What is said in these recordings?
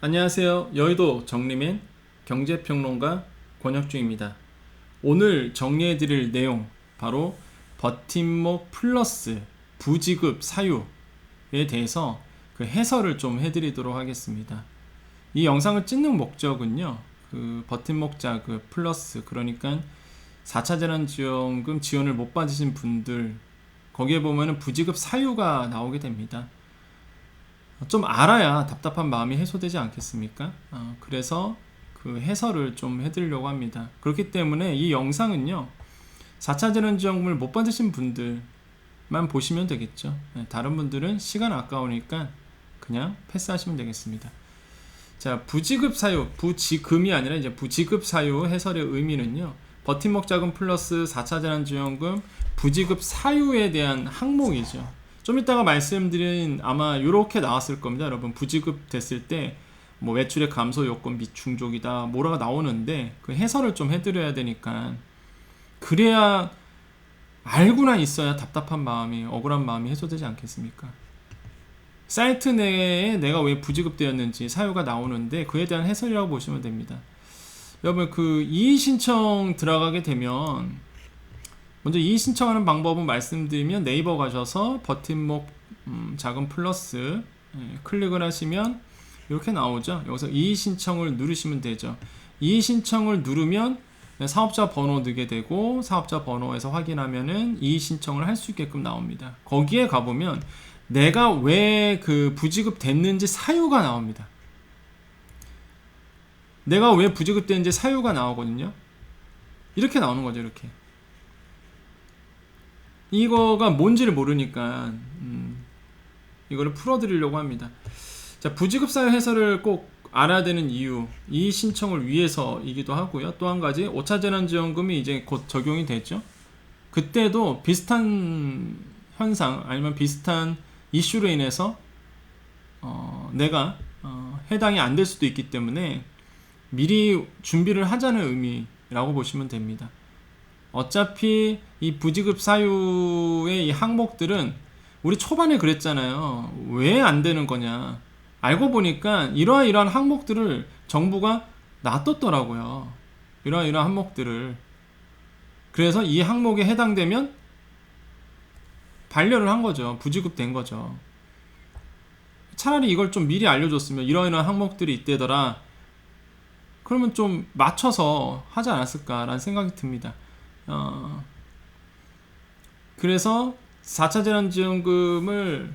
안녕하세요. 여의도 정리맨 경제평론가 권혁주입니다. 오늘 정리해드릴 내용 바로 버팀목 플러스 부지급 사유에 대해서 그 해설을 좀 해드리도록 하겠습니다. 이 영상을 찍는 목적은요, 그 버팀목 자급 플러스, 그러니까 4차 재난지원금 지원을 못 받으신 분들, 거기에 보면은 부지급 사유가 나오게 됩니다. 좀 알아야 답답한 마음이 해소되지 않겠습니까? 그래서 그 해설을 좀 해드리려고 합니다. 그렇기 때문에 이 영상은요, 4차 재난지원금을 못 받으신 분들만 보시면 되겠죠. 다른 분들은 시간 아까우니까 그냥 패스하시면 되겠습니다. 자, 부지급 사유, 부지금이 아니라 이제 부지급 사유 해설의 의미는요, 버팀목 자금 플러스 4차 재난지원금 부지급 사유에 대한 항목이죠. 좀 이따가 말씀드린 아마 이렇게 나왔을 겁니다. 여러분, 부지급 됐을 때 뭐 매출액 감소 요건 미충족이다 뭐라가 나오는데 그 해설을 좀 해드려야 되니까, 그래야 알고나 있어야 답답한 마음이, 억울한 마음이 해소되지 않겠습니까? 사이트 내에 내가 왜 부지급되었는지 사유가 나오는데 그에 대한 해설이라고 보시면 됩니다. 여러분, 그 이의신청 들어가게 되면 먼저 이의 신청하는 방법은 말씀드리면, 네이버 가셔서 버팀목 자금 플러스 클릭을 하시면 이렇게 나오죠. 여기서 이의 신청을 누르시면 되죠. 이의 신청을 누르면 사업자 번호 넣게 되고, 사업자 번호에서 확인하면은 이의 신청을 할 수 있게끔 나옵니다. 거기에 가보면 내가 왜 그 부지급 됐는지 사유가 나옵니다. 내가 왜 부지급 됐는지 사유가 나오거든요. 이렇게 나오는 거죠. 이렇게. 이거가 뭔지를 모르니까 이거를 풀어드리려고 합니다. 자, 부지급 사유 해설을 꼭 알아야 되는 이유, 이의 신청을 위해서이기도 하고요. 또 한 가지, 5차 재난지원금이 이제 곧 적용이 되죠. 그때도 비슷한 현상 아니면 비슷한 이슈로 인해서 내가 해당이 안 될 수도 있기 때문에 미리 준비를 하자는 의미라고 보시면 됩니다. 어차피 이 부지급 사유의 이 항목들은 우리 초반에 그랬잖아요. 왜 안 되는 거냐. 알고 보니까 이러한 항목들을 정부가 놔뒀더라고요. 이러한 항목들을. 그래서 이 항목에 해당되면 반려를 한 거죠. 부지급 된 거죠. 차라리 이걸 좀 미리 알려줬으면, 이러한 항목들이 있대더라, 그러면 좀 맞춰서 하지 않았을까라는 생각이 듭니다. 그래서 4차 재난지원금을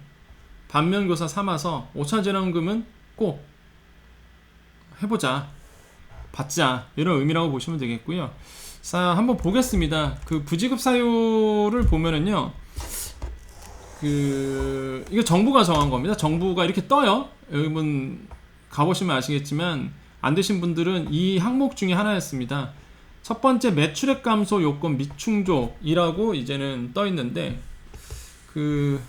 반면교사 삼아서 5차 재난금은 꼭 해보자, 받자, 이런 의미라고 보시면 되겠고요. 자, 한번 보겠습니다. 그 부지급 사유를 보면은요, 이거 정부가 정한 겁니다. 정부가 이렇게 떠요. 여러분 가보시면 아시겠지만, 안 되신 분들은 이 항목 중에 하나였습니다. 첫 번째, 매출액 감소 요건 미충족이라고 이제는 떠 있는데, 그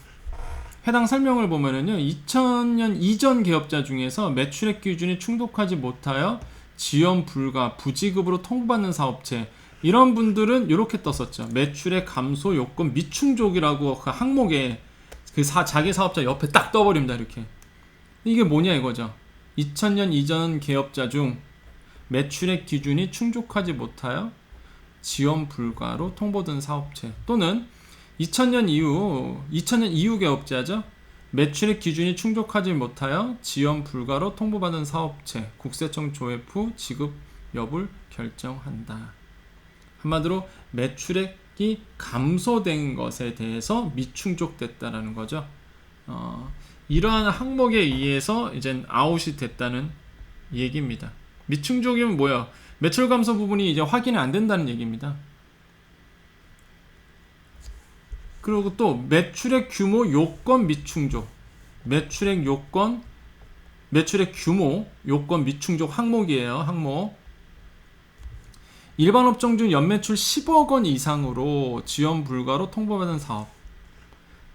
해당 설명을 보면은요, 2000년 이전 개업자 중에서 매출액 기준이 충족하지 못하여 지원 불가, 부지급으로 통보받는 사업체, 이런 분들은 이렇게 떴었죠. 매출액 감소 요건 미충족이라고 그 항목에 그 자기 사업자 옆에 딱 떠버립니다. 이렇게. 이게 뭐냐 이거죠. 2000년 이전 개업자 중 매출액 기준이 충족하지 못하여 지원 불가로 통보된 사업체, 또는 2000년 이후 개업자죠. 매출액 기준이 충족하지 못하여 지원 불가로 통보받은 사업체, 국세청 조회 후 지급 여부를 결정한다. 한마디로 매출액이 감소된 것에 대해서 미충족됐다라는 거죠. 이러한 항목에 의해서 이제 아웃이 됐다는 얘기입니다. 미충족이면 뭐야? 매출 감소 부분이 이제 확인이 안 된다는 얘기입니다. 그리고 또 매출액 규모 요건 미충족, 매출액 규모 요건 미충족 항목이에요. 항목. 일반 업종 중 연매출 10억 원 이상으로 지원 불가로 통보받은 사업.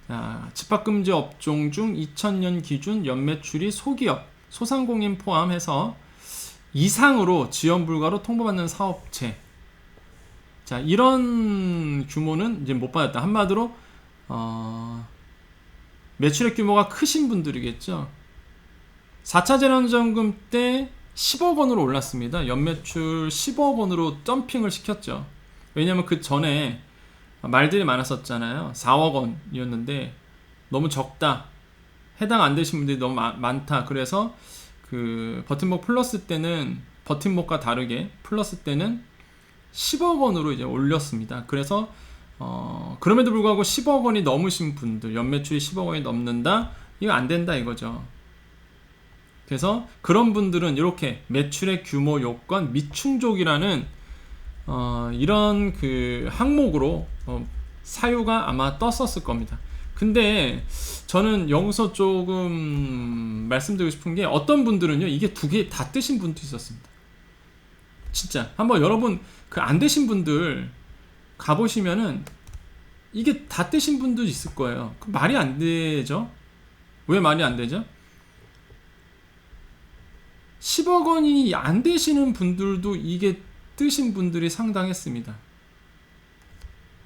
자, 집합금지 업종 중 2000년 기준 연매출이 소기업, 소상공인 포함해서 이상으로 지원 불가로 통보받는 사업체. 자, 이런 규모는 이제 못 받았다. 한마디로 매출액 규모가 크신 분들이겠죠. 4차 재난지원금 때 10억 원으로 올랐습니다. 연매출 10억 원으로 점핑을 시켰죠. 왜냐면 그 전에 말들이 많았었잖아요. 4억 원이었는데 너무 적다. 해당 안 되신 분들이 너무 많다. 그래서 그 버팀목 플러스 때는 버팀목과 다르게 플러스 때는 10억 원으로 이제 올렸습니다. 그래서 그럼에도 불구하고 10억 원이 넘으신 분들, 연매출이 10억 원이 넘는다? 이거 안 된다 이거죠. 그래서 그런 분들은 이렇게 매출의 규모 요건 미충족이라는 이런 그 항목으로 사유가 아마 떴었을 겁니다. 근데 저는 여기서 조금 말씀드리고 싶은 게 어떤 분들은요 이게 두 개 다 뜨신 분도 있었습니다. 진짜 한번 여러분 그 안 되신 분들 가보시면은 이게 다 뜨신 분도 있을 거예요. 그 말이 안 되죠? 왜 말이 안 되죠? 10억 원이 안 되시는 분들도 이게 뜨신 분들이 상당했습니다.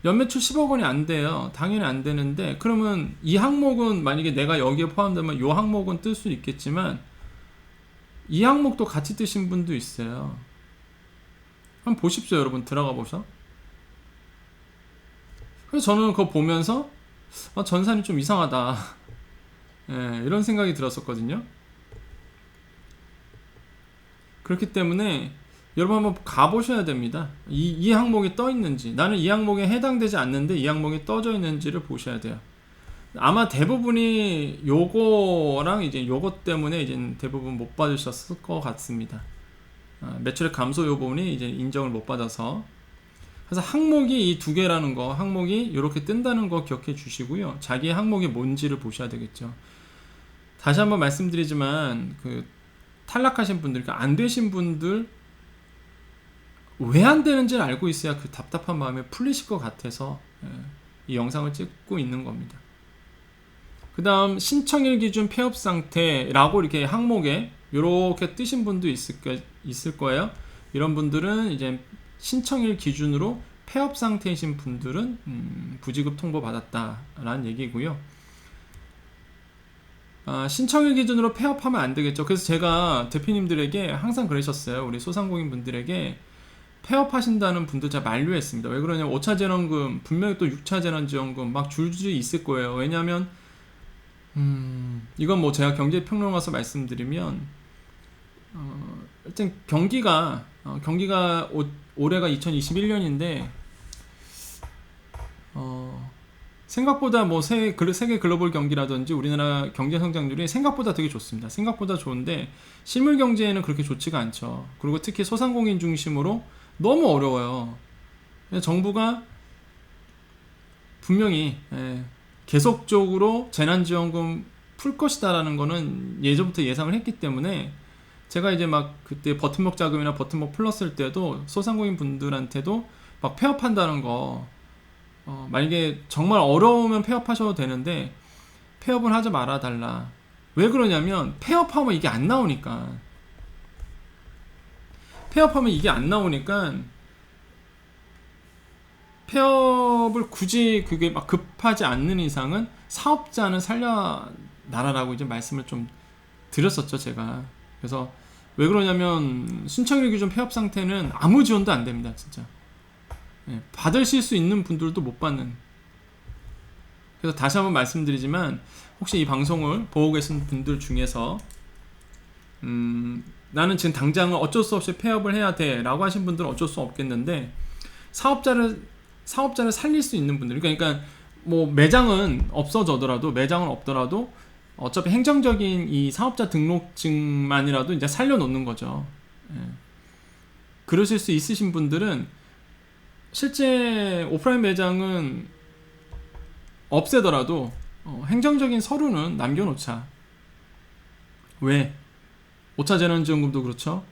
연매출 10억 원이 안 돼요. 당연히 안 되는데 그러면 이 항목은 만약에 내가 여기에 포함되면 이 항목은 뜰 수 있겠지만 이 항목도 같이 뜨신 분도 있어요. 한번 보십시오. 여러분 들어가 보셔. 그래서 저는 그거 보면서 전산이 좀 이상하다. 예, 이런 생각이 들었었거든요. 그렇기 때문에 여러분 한번 가보셔야 됩니다. 이 항목이 떠 있는지, 나는 이 항목에 해당되지 않는데 이 항목이 떠져 있는지를 보셔야 돼요. 아마 대부분이 요거랑 이제 요거 때문에 이제 대부분 못 받으셨을 것 같습니다. 매출의 감소 요 부분이 이제 인정을 못 받아서. 그래서 항목이 이 두 개라는 거, 항목이 이렇게 뜬다는 거 기억해 주시고요. 자기의 항목이 뭔지를 보셔야 되겠죠. 다시 한번 말씀드리지만 그 탈락하신 분들, 그러니까 안 되신 분들 왜 안 되는지를 알고 있어야 그 답답한 마음이 풀리실 것 같아서 이 영상을 찍고 있는 겁니다. 그 다음 신청일 기준 폐업 상태라고 이렇게 항목에 이렇게 뜨신 분도 있을 거예요. 이런 분들은 이제 신청일 기준으로 폐업 상태이신 분들은 부지급 통보 받았다라는 얘기고요. 신청일 기준으로 폐업하면 안 되겠죠. 그래서 제가 대표님들에게 항상 그러셨어요. 우리 소상공인 분들에게 폐업하신다는 분들 제가 만류했습니다. 왜 그러냐면 5차 재난금, 분명히 또 6차 재난지원금 막 줄줄이 있을 거예요. 왜냐하면 이건 뭐 제가 경제평론가서 말씀드리면 일단 경기가 올해가 2021년인데 생각보다 뭐 세계 글로벌 경기라든지 우리나라 경제 성장률이 생각보다 되게 좋습니다. 생각보다 좋은데 실물 경제에는 그렇게 좋지가 않죠. 그리고 특히 소상공인 중심으로 너무 어려워요. 정부가 분명히 계속적으로 재난지원금 풀 것이다라는 거는 예전부터 예상을 했기 때문에 제가 이제 막 그때 버팀목 자금이나 버팀목 플러스일 때도 소상공인 분들한테도 막 폐업한다는 거 만약에 정말 어려우면 폐업하셔도 되는데 폐업은 하지 말아 달라. 왜 그러냐면 폐업하면 이게 안 나오니까 폐업을 굳이 그게 막 급하지 않는 이상은 사업자는 살려놔라라고 이제 말씀을 좀 드렸었죠 제가. 그래서 왜 그러냐면 신청일 기준 폐업 상태는 아무 지원도 안 됩니다 진짜. 받으실 수 있는 분들도 못 받는. 그래서 다시 한번 말씀드리지만 혹시 이 방송을 보고 계신 분들 중에서 나는 지금 당장은 어쩔 수 없이 폐업을 해야 돼 라고 하신 분들은 어쩔 수 없겠는데 사업자를 살릴 수 있는 분들, 그러니까 뭐 매장은 없더라도 어차피 행정적인 이 사업자 등록증만이라도 이제 살려놓는 거죠. 그러실 수 있으신 분들은 실제 오프라인 매장은 없애더라도 행정적인 서류는 남겨놓자. 왜? 5차 재난지원금도 그렇죠.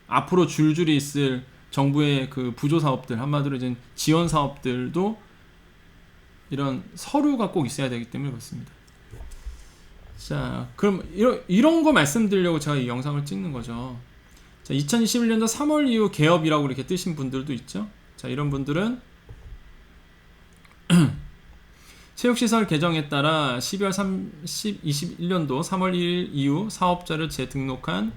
앞으로 줄줄이 있을 정부의 그 부조 사업들, 한마디로 이제 지원 사업들도 이런 서류가 꼭 있어야 되기 때문에 그렇습니다. 자, 그럼 이런 거 말씀드리려고 제가 이 영상을 찍는 거죠. 자, 2021년도 3월 이후 개업이라고 이렇게 뜨신 분들도 있죠. 자, 이런 분들은 체육시설 개정에 따라 12월 21년도 3월 1일 이후 사업자를 재등록한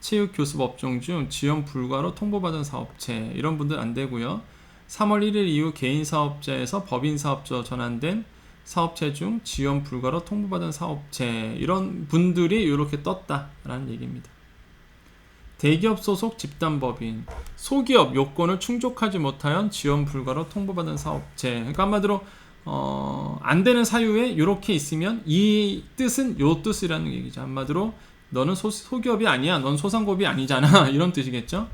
체육교습업종 중 지원 불가로 통보받은 사업체, 이런 분들 안 되고요. 3월 1일 이후 개인사업자에서 법인사업자로 전환된 사업체 중 지원 불가로 통보받은 사업체, 이런 분들이 이렇게 떴다라는 얘기입니다. 대기업 소속 집단법인, 소기업 요건을 충족하지 못하여 지원 불가로 통보받은 사업체. 그러니까 한마디로 안 되는 사유에 이렇게 있으면 이 뜻은 요 뜻이라는 얘기죠. 한마디로 너는 소기업이 아니야, 넌 소상공업이 아니잖아, 이런 뜻이겠죠.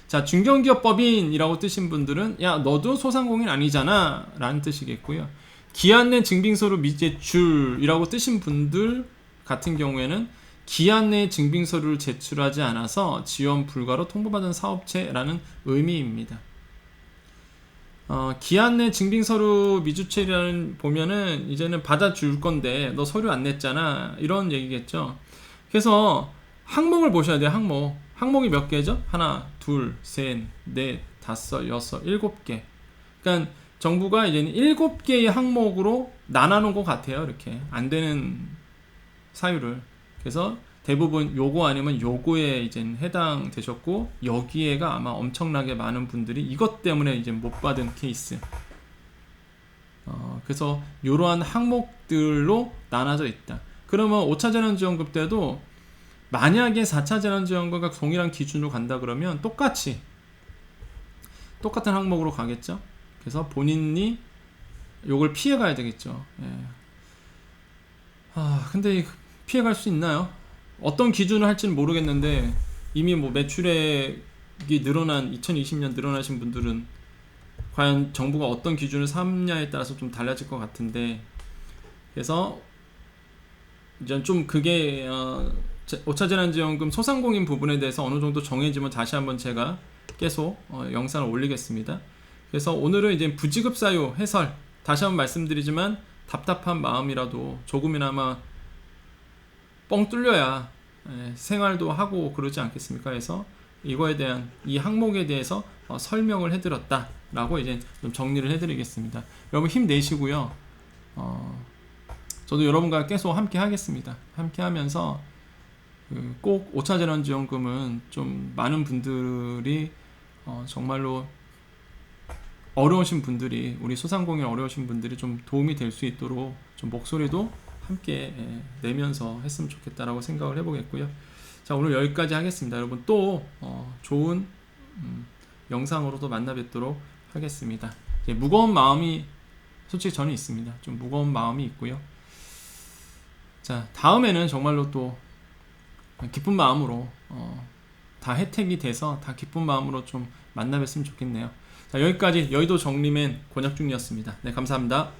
자, 중견기업법인이라고 뜨신 분들은 야, 너도 소상공인 아니잖아 라는 뜻이겠고요. 기한 내 증빙서류 미제출이라고 뜨신 분들 같은 경우에는 기한 내 증빙서류를 제출하지 않아서 지원 불가로 통보받은 사업체라는 의미입니다. 기한 내 증빙서류 미주체라는 보면은 이제는 받아줄 건데 너 서류 안 냈잖아, 이런 얘기겠죠. 그래서 항목을 보셔야 돼요. 항목이 몇 개죠? 하나, 둘, 셋, 넷, 다섯, 여섯, 7개. 그러니까 정부가 이제는 7개의 항목으로 나눠놓은 것 같아요. 이렇게 안 되는 사유를. 그래서 대부분 요거 아니면 요거에 이제 해당되셨고, 여기에가 아마 엄청나게 많은 분들이 이것 때문에 이제 못 받은 케이스. 그래서 이러한 항목들로 나눠져 있다. 그러면 5차 재난지원금 때도 만약에 4차 재난지원금과 동일한 기준으로 간다 그러면 똑같은 항목으로 가겠죠. 그래서 본인이 요걸 피해 가야 되겠죠. 예. 근데 피해 갈 수 있나요? 어떤 기준을 할지는 모르겠는데 이미 뭐 매출액이 늘어난 2020년 늘어나신 분들은 과연 정부가 어떤 기준을 삼냐에 따라서 좀 달라질 것 같은데, 그래서 이제 좀 그게 5차 재난지원금 소상공인 부분에 대해서 어느 정도 정해지면 다시 한번 제가 계속 영상을 올리겠습니다. 그래서 오늘은 이제 부지급 사유 해설, 다시 한번 말씀드리지만 답답한 마음이라도 조금이나마 뻥 뚫려야 생활도 하고 그러지 않겠습니까? 그래서 이거에 대한 이 항목에 대해서 설명을 해드렸다라고 이제 좀 정리를 해드리겠습니다. 여러분 힘내시고요. 저도 여러분과 계속 함께 하겠습니다. 함께 하면서 꼭 5차 재난지원금은 좀 많은 분들이 정말로 어려우신 분들이, 우리 소상공인 어려우신 분들이 좀 도움이 될 수 있도록 좀 목소리도 함께 내면서 했으면 좋겠다라고 생각을 해보겠고요. 자, 오늘 여기까지 하겠습니다. 여러분 또 좋은 영상으로도 만나 뵙도록 하겠습니다. 무거운 마음이 솔직히 저는 있습니다. 좀 무거운 마음이 있고요. 자, 다음에는 정말로 또 기쁜 마음으로 다 혜택이 돼서 다 기쁜 마음으로 좀 만나 뵀으면 좋겠네요. 자, 여기까지 여의도 정리맨 권혁중이었습니다. 네, 감사합니다.